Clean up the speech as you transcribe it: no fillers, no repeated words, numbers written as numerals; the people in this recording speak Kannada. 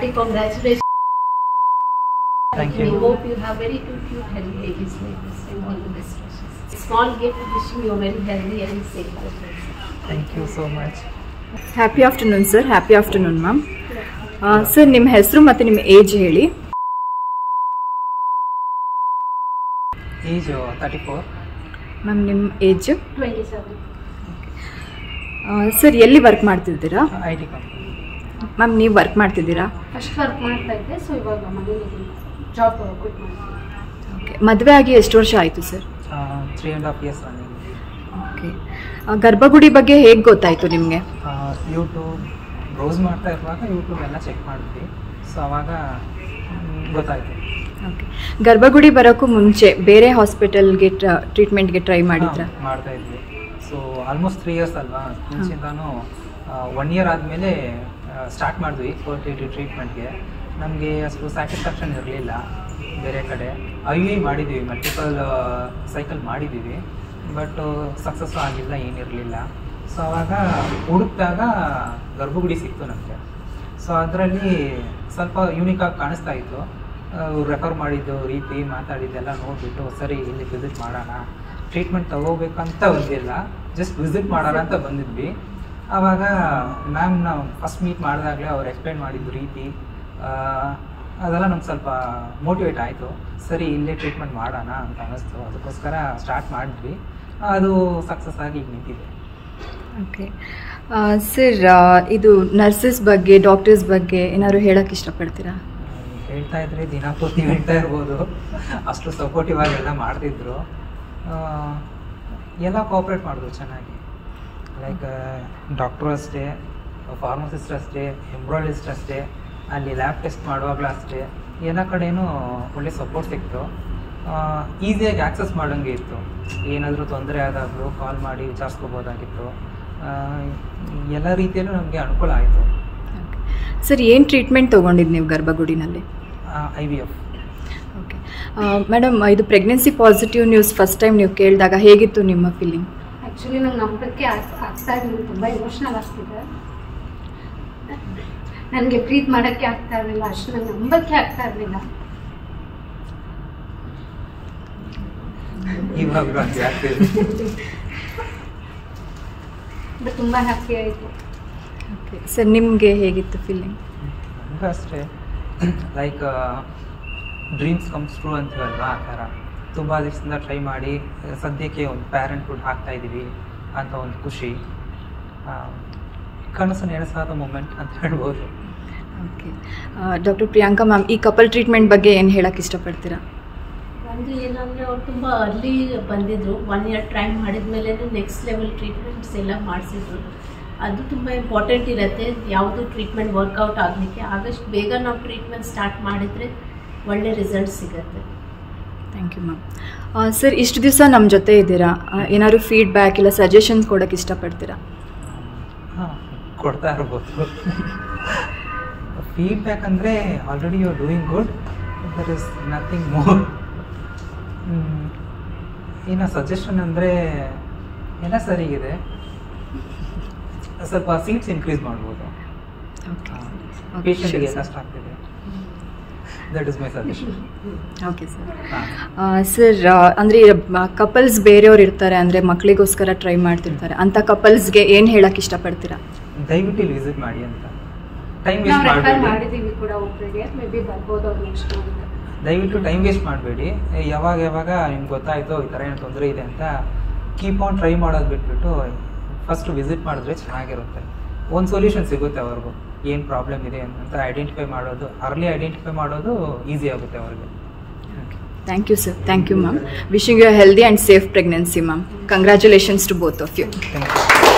hearty congratulations. Thank you. We hope you have very cute healthy babies like this and all the best wishes. Small gift wishing you a very healthy and safe pregnancy. Thank you so much. Happy afternoon sir. Happy afternoon ma'am. Sir ನಿಮ್ಮ ಹೆಸರು ಮತ್ತು ನಿಮ್ಮ ಏಜ್ ಹೇಳಿ. ಏಜ್ 34. ಮ್ಯಾಮ್ ನಿಮ್ಮ ಏಜ್? 27. ಸರ್ ಎಲ್ಲಿ ವರ್ಕ್ ಮಾಡ್ತಿದ್ದೀರಾ? IT company. ಮ್ಯಾಮ್ ನೀವು ವರ್ಕ್ ಮಾಡ್ತಿದ್ದೀರಾ? ಫಸ್ಟ್ ವರ್ಕ್ ಮಾಡ್ತಾ ಇದ್ದೆ, ಸೊ ಇವಾಗ ಮನೇಲಿ ಜಾಬ್ ಕ್ವಿಟ್ ಮಾಡ್ತೀನಿ. ಓಕೆ. ಮದುವೆ ಆಗಿ ಎಷ್ಟು ವರ್ಷ ಆಯಿತು ಸರ್? 3.5 years running. ಓಕೆ. ಗರ್ಭಗುಡಿ ಬಗ್ಗೆ ಹೇಗೆ ಗೊತ್ತಾಯಿತು ನಿಮಗೆ? ಯೂಟ್ಯೂಬ್ ಬ್ರೌಸ್ ಮಾಡ್ತಾ ಇರುವಾಗ ಯೂಟ್ಯೂಬ್ ಎಲ್ಲ ಚೆಕ್ ಮಾಡಿದ್ವಿ, ಸೊ ಅವಾಗ ಗೊತ್ತಾಯಿತು. ಓಕೆ. ಗರ್ಭಗುಡಿ ಬರೋಕ್ಕೂ ಮುಂಚೆ ಬೇರೆ ಹಾಸ್ಪಿಟಲ್ಗೆ ಟ್ರೀಟ್ಮೆಂಟ್ಗೆ ಟ್ರೈ ಮಾಡಿದ್ರಾ? ಮಾಡ್ತಾ ಇದ್ವಿ. ಸೊ ಆಲ್ಮೋಸ್ಟ್ 3 years ಅಲ್ವಾ, ಮುಂಚೆಯಿಂದಾನು 1 year ಆದಮೇಲೆ ಸ್ಟಾರ್ಟ್ ಮಾಡಿದ್ವಿ ಫರ್ಟಿಲಿಟಿ ಟ್ರೀಟ್ಮೆಂಟ್ಗೆ. ನಮಗೆ ಅಷ್ಟು ಸ್ಯಾಟಿಸ್ಫ್ಯಾಕ್ಷನ್ ಇರಲಿಲ್ಲ. ಬೇರೆ ಕಡೆ IVI ಮಾಡಿದ್ದೀವಿ, ಮಲ್ಟಿಪಲ್ ಸೈಕಲ್ ಮಾಡಿದ್ದೀವಿ, ಬಟ್ ಸಕ್ಸಸ್ಸು ಆಗಿಲ್ಲ, ಏನಿರಲಿಲ್ಲ. ಸೊ ಆವಾಗ ಹುಡುಕಿದಾಗ ಗರ್ಭಗುಡಿ ಸಿಕ್ತು ನಮಗೆ. ಸೊ ಅದರಲ್ಲಿ ಸ್ವಲ್ಪ ಯೂನಿಕಾಗಿ ಕಾಣಿಸ್ತಾ ಇತ್ತು. ರೆಫರ್ ಮಾಡಿದ್ದು ರೀತಿ ಮಾತಾಡಿದ್ದೆಲ್ಲ ನೋಡಿಬಿಟ್ಟು ಸರಿ ಇಲ್ಲಿ ವಿಸಿಟ್ ಮಾಡೋಣ, ಟ್ರೀಟ್ಮೆಂಟ್ ತಗೋಬೇಕಂತ ಬಂದಿಲ್ಲ, ಜಸ್ಟ್ ವಿಸಿಟ್ ಮಾಡೋಣ ಅಂತ ಬಂದಿದ್ವಿ. ಆವಾಗ ಮ್ಯಾಮ್ ನಾವು ಫಸ್ಟ್ ಮೀಟ್ ಮಾಡಿದಾಗಲೇ ಅವ್ರು ಎಕ್ಸ್ಪ್ಲೇನ್ ಮಾಡಿದ್ದು ರೀತಿ ಅದೆಲ್ಲ ನಮ್ಗೆ ಸ್ವಲ್ಪ ಮೋಟಿವೇಟ್ ಆಯಿತು. ಸರಿ ಇಲ್ಲೇ ಟ್ರೀಟ್ಮೆಂಟ್ ಮಾಡೋಣ ಅಂತ ಅನ್ನಿಸ್ತು. ಅದಕ್ಕೋಸ್ಕರ ಸ್ಟಾರ್ಟ್ ಮಾಡಿದ್ವಿ. ಅದು ಸಕ್ಸಸ್ ಆಗಿ ಈಗ ನಿಂತಿದೆ. ಓಕೆ ಸರ್, ಇದು ನರ್ಸಸ್ ಬಗ್ಗೆ ಡಾಕ್ಟರ್ಸ್ ಬಗ್ಗೆ ಏನಾದ್ರು ಹೇಳೋಕ್ಕೆ ಇಷ್ಟಪಡ್ತೀರಾ? ಹೇಳ್ತಾ ಇದ್ರೆ ದಿನಪೂರ್ತಿ ಹೇಳ್ತಾ ಇರ್ಬೋದು, ಅಷ್ಟು ಸಪೋರ್ಟಿವ್ ಆಗಿ ಎಲ್ಲ ಮಾಡ್ತಿದ್ರು. ಎಲ್ಲ ಕೋಆಪ್ರೇಟ್ ಮಾಡಿದ್ರು ಚೆನ್ನಾಗಿ. ಲೈಕ್ ಡಾಕ್ಟ್ರು ಅಷ್ಟೇ, ಫಾರ್ಮಸಿಸ್ಟ್ ಅಷ್ಟೇ, ಎಂಬ್ರಾಯ್ಡಿಸ್ಟ್ ಅಷ್ಟೇ, ಅಲ್ಲಿ ಲ್ಯಾಬ್ ಟೆಸ್ಟ್ ಮಾಡುವಾಗಲೂ ಅಷ್ಟೇ, ಎಲ್ಲ ಕಡೆಯೂ ಒಳ್ಳೆ ಸಪೋರ್ಟ್ ಸಿಕ್ತು. ಈಸಿಯಾಗಿ ಆ್ಯಕ್ಸಸ್ ಮಾಡೋಂಗೆ ಇತ್ತು. ಏನಾದರೂ ತೊಂದರೆ ಆದಾಗಲೂ ಕಾಲ್ ಮಾಡಿ ವಿಚಾರಿಸ್ಕೋಬೋದಾಗಿತ್ತು. ಎಲ್ಲ ರೀತಿಯಲ್ಲೂ ನಮಗೆ ಅನುಕೂಲ ಆಯಿತು. ಸರ್ ಏನು ಟ್ರೀಟ್ಮೆಂಟ್ ತೊಗೊಂಡಿದ್ದು ನೀವು ಗರ್ಭಗುಡಿನಲ್ಲಿ? IVF. ಓಕೆ ಮೇಡಮ್, ಇದು pregnancy positive news first time ನೀವು ಕೇಳಿದಾಗ ಹೇಗಿತ್ತು ನಿಮ್ಮ ಫೀಲಿಂಗ್? ಆ್ಯಕ್ಚುಲಿ ನಂಗೆ ನಂಬಕ್ಕೆ ಆಗ್ತಾ ಇರಲಿಲ್ಲ, ತುಂಬ ಇಮೋಷ್ನಲ್ ಆಗ್ತಿದೆ. ನನಗೆ ಬ್ರೀತ್ ಮಾಡೋಕ್ಕೆ ಆಗ್ತಾ ಇರಲಿಲ್ಲ, ಅಷ್ಟು ನಂಗೆ ನಂಬಕ್ಕೆ ಆಗ್ತಾ ಇರಲಿಲ್ಲ. ಬಟ್ ತುಂಬ ಹ್ಯಾಪಿ ಆಯಿತು. ಓಕೆ ಸರ್, ನಿಮಗೆ ಹೇಗಿತ್ತು ಫೀಲಿಂಗ್? ನನಗೂ ಅಷ್ಟೇ, ಲೈಕ್ ಡ್ರೀಮ್ಸ್ ಕಮ್ಸ್ ಟ್ರೂ ಅಂತೀವಲ್ವಾ, ಆ ಥರ ತುಂಬ ದಿವಸದಿಂದ ಟ್ರೈ ಮಾಡಿ ಸದ್ಯಕ್ಕೆ ಒಂದು ಪ್ಯಾರೆಂಟ್ಹುಡ್ ಹಾಕ್ತಾ ಇದ್ದೀವಿ ಅಂತ ಒಂದು ಖುಷಿ, ಕನಸು ನೆನೆಸಾದ ಮೂಮೆಂಟ್ ಅಂತ ಹೇಳ್ಬೋದು. ಓಕೆ ಡಾಕ್ಟರ್ ಪ್ರಿಯಾಂಕಾ ಮ್ಯಾಮ್, ಈ ಕಪಲ್ ಟ್ರೀಟ್ಮೆಂಟ್ ಬಗ್ಗೆ ಏನು ಹೇಳೋಕ್ಕೆ ಇಷ್ಟಪಡ್ತೀರಾ? ಒಂದು ಏನಂದರೆ ಅವ್ರು ತುಂಬ ಅರ್ಲಿ ಬಂದಿದ್ದರು. 1 year ಟ್ರೈ ಮಾಡಿದ ಮೇಲೆ ನೆಕ್ಸ್ಟ್ ಲೆವೆಲ್ ಟ್ರೀಟ್ಮೆಂಟ್ಸ್ ಎಲ್ಲ ಮಾಡಿಸಿದ್ರು. ಅದು ತುಂಬ ಇಂಪಾರ್ಟೆಂಟ್ ಇರುತ್ತೆ, ಯಾವುದು ಟ್ರೀಟ್ಮೆಂಟ್ ವರ್ಕೌಟ್ ಆಗಲಿಕ್ಕೆ. ಆದಷ್ಟು ಬೇಗ ನಾವು ಟ್ರೀಟ್ಮೆಂಟ್ ಸ್ಟಾರ್ಟ್ ಮಾಡಿದರೆ ಒಳ್ಳೆ ರಿಸಲ್ಟ್ ಸಿಗುತ್ತೆ. Thank you ma'am. ಸರ್, ಇಷ್ಟು ದಿವಸ ನಮ್ಮ ಜೊತೆ ಇದ್ದೀರಾ, ಏನಾದ್ರು ಫೀಡ್ಬ್ಯಾಕ್ ಇಲ್ಲ ಸಜೆಷನ್ಸ್ ಕೊಡೋಕ್ಕೆ ಇಷ್ಟಪಡ್ತೀರಾ? ಹಾಂ, ಕೊಡ್ತಾ ಇರ್ಬೋದು. ಫೀಡ್ಬ್ಯಾಕ್ ಅಂದರೆ already you are doing good, there is nothing more. ಇನ್ನು ಸಜೆಷನ್ ಅಂದರೆ ಎಲ್ಲ ಸರಿಗಿದೆ, ಸ್ವಲ್ಪ ಸೀಟ್ಸ್ ಇನ್ಕ್ರೀಸ್ ಮಾಡ್ಬೋದು. ಪೇಷಂಟ್ಗೆ ಕಷ್ಟ ಆಗ್ತಿದೆ. That is my suggestion. Okay sir. Sir, ಅಂದರೆ ಕಪಲ್ಸ್ ಬೇರೆಯವ್ರು ಇರ್ತಾರೆ, ಅಂದರೆ ಮಕ್ಕಳಿಗೋಸ್ಕರ ಟ್ರೈ ಮಾಡ್ತಿರ್ತಾರೆ, ಅಂಥ ಕಪಲ್ಸ್ಗೆ ಏನು ಹೇಳಕ್ಕೆ ಇಷ್ಟಪಡ್ತೀರಾ? ದಯವಿಟ್ಟು ಇಲ್ಲಿ ವಿಸಿಟ್ ಮಾಡಿ ಅಂತ. ಟೈಮ್ ವೇಸ್ಟ್ ಮಾಡಿದ್ದೀವಿ ಕೂಡ ಒಬ್ಬರಿಗೆ, ಮೇ ಬಿ ಬರ್ಬೋದು ಅವ್ರು ನೆಕ್ಸ್ಟ್ ಮಂತ್. ದಯವಿಟ್ಟು ಟೈಮ್ ವೇಸ್ಟ್ ಮಾಡಬೇಡಿ. ಯಾವಾಗ ನಿಮ್ಗೆ ಗೊತ್ತಾಯಿತು ಈ ಥರ ಏನು ತೊಂದರೆ ಇದೆ ಅಂತ ಕೀಪ್ ಆನ್ ಟ್ರೈ ಮಾಡೋದು ಬಿಟ್ಬಿಟ್ಟು ಫಸ್ಟ್ ವಿಸಿಟ್ ಮಾಡಿದ್ರೆ ಚೆನ್ನಾಗಿರುತ್ತೆ. ಒಂದು ಸೊಲ್ಯೂಷನ್ ಸಿಗುತ್ತೆ ಅವ್ರಿಗೂ, ಏನು ಪ್ರಾಬ್ಲಮ್ ಇದೆ ಅಂತ ಐಡೆಂಟಿಫೈ ಮಾಡೋದು, ಅರ್ಲಿ ಐಡೆಂಟಿಫೈ ಮಾಡೋದು ಈಸಿ ಆಗುತ್ತೆ ಅವ್ರಿಗೆ. Thank you sir. Thank you ma'am. Wishing you a healthy and safe pregnancy ma'am. Congratulations to both of you. Thank you.